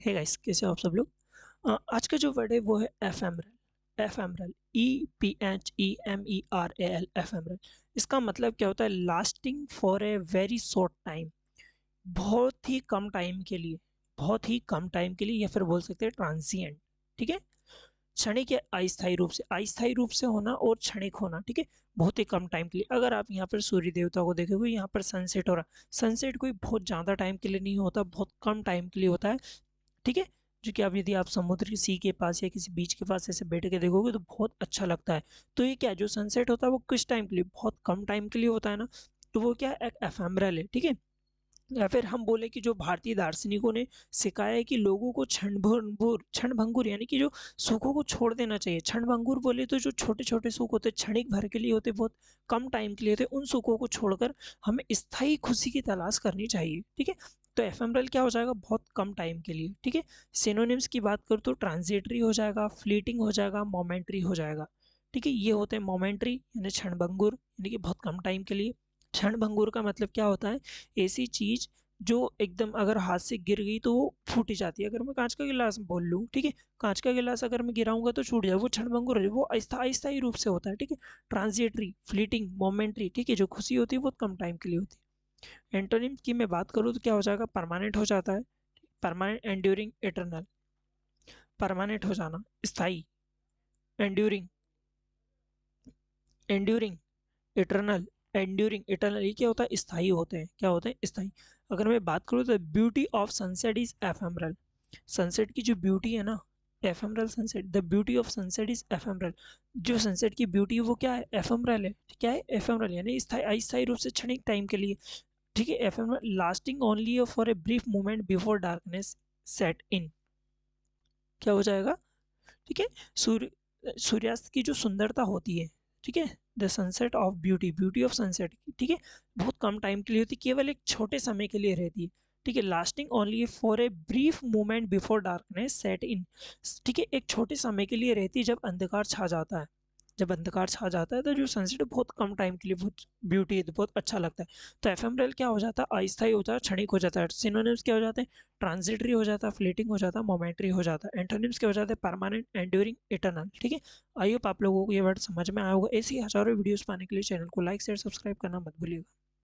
Hey guys, कैसे हो आप सब लोग। आज का जो वर्ड है वो है एफेमरल। Ephemeral, EPHEMERAL, ephemeral. इसका मतलब क्या होता है? Lasting for a very short time, बहुत ही कम टाइम के लिए, बहुत ही कम टाइम के लिए, या फिर बोल सकते हैं ट्रांजिएंट। ठीक है। क्षणिक या अस्थायी रूप से होना और क्षणिक होना। ठीक है। बहुत ही कम टाइम के लिए। अगर आप यहाँ पर सूर्य देवता को देखोगे, यहाँ पर सनसेट हो रहा, सनसेट कोई बहुत ज़्यादा टाइम के लिए नहीं होता, बहुत कम टाइम के लिए होता है। ठीक है। जो कि आप यदि आप समुद्र सी के पास या किसी बीच के पास ऐसे बैठ के देखोगे तो बहुत अच्छा लगता है। तो ये क्या, जो सनसेट होता है वो किस टाइम के लिए, बहुत कम टाइम के लिए होता है ना। तो वो क्या, एक एफेमरल है। ठीक है। या फिर हम बोले कि जो भारतीय दार्शनिकों ने सिखाया है कि लोगों को क्षणभंगुर यानी कि जो सुखों को छोड़ देना चाहिए। क्षणभंगुर बोले तो जो छोटे छोटे सुख होते, क्षणिक भर के लिए होते, बहुत कम टाइम के लिए होते, उन सुखों को छोड़कर हमें स्थायी खुशी की तलाश करनी चाहिए। ठीक है। तो एफेमरल क्या हो जाएगा? बहुत कम टाइम के लिए। ठीक है। सिनोनिम्स की बात करूँ तो ट्रांजिटरी हो जाएगा, फ्लीटिंग हो जाएगा, मोमेंट्री हो जाएगा। ठीक है। ये होते हैं मोमेंट्री यानी क्षणभंगुर, यानी कि बहुत कम टाइम के लिए। क्षणभंगुर का मतलब क्या होता है? ऐसी चीज जो एकदम अगर हाथ से गिर गई तो वो फूट ही जाती है। अगर मैं कांच का गिलास बोल लूँ, ठीक है, कांच का गिलास अगर मैं गिराऊंगा तो छूट जाए, वो क्षणभंगुर है, वो अस्थायी रूप से होता है। ठीक है। Transitory, fleeting, momentary. ठीक है। जो खुशी होती है बहुत कम टाइम के लिए होती है। एंटोनिम की मैं बात करूँ तो क्या हो जाएगा? परमानेंट हो जाता है। Permanent, enduring, eternal. परमानेंट हो जाना, स्थाई। Enduring, enduring, eternal. Enduring, eternal, ये क्या होता है? स्थायी होते हैं। क्या होते हैं? स्थायी। अगर मैं बात करूँ तो beauty of sunset is ephemeral. Sunset की जो ब्यूटी है ना, ephemeral sunset, the beauty of sunset is ephemeral. जो सनसेट की ब्यूटी है वो क्या है? एफेमरल है। क्या है? एफेमरल, यानी अस्थायी रूप से क्षणिक टाइम के लिए। ठीक है। Ephemeral, lasting only for a brief moment before darkness set in. क्या हो जाएगा? ठीक है। सूर्यास्त की जो सुंदरता होती है, ठीक है, the sunset of beauty, beauty of sunset की, ठीक है, बहुत कम टाइम के लिए होती है, केवल एक छोटे समय के लिए रहती है। ठीक है। Lasting only for a brief moment before darkness set in. ठीक है। एक छोटे समय के लिए रहती है जब अंधकार छा जाता है। जब अंधकार छा जाता है तो जो सनसेट बहुत कम टाइम के लिए बहुत ब्यूटी है, तो बहुत अच्छा लगता है। तो एफएमरल क्या हो जाता है? अस्थायी होता है, क्षणिक हो जाता है। सिनोनिम्स क्या हो जाते हैं? ट्रांजिटरी हो जाता है, फ्लीटिंग हो जाता है, मोमेंट्री हो जाता है। एंटोनिम्स क्या हो जाते हैं? Permanent, enduring, eternal. ठीक है। आई होप आप लोगों को ये वर्ड समझ में आया होगा। ऐसी हजारों वीडियोस पाने के लिए चैनल को लाइक शेयर सब्सक्राइब करना मत भूलिएगा।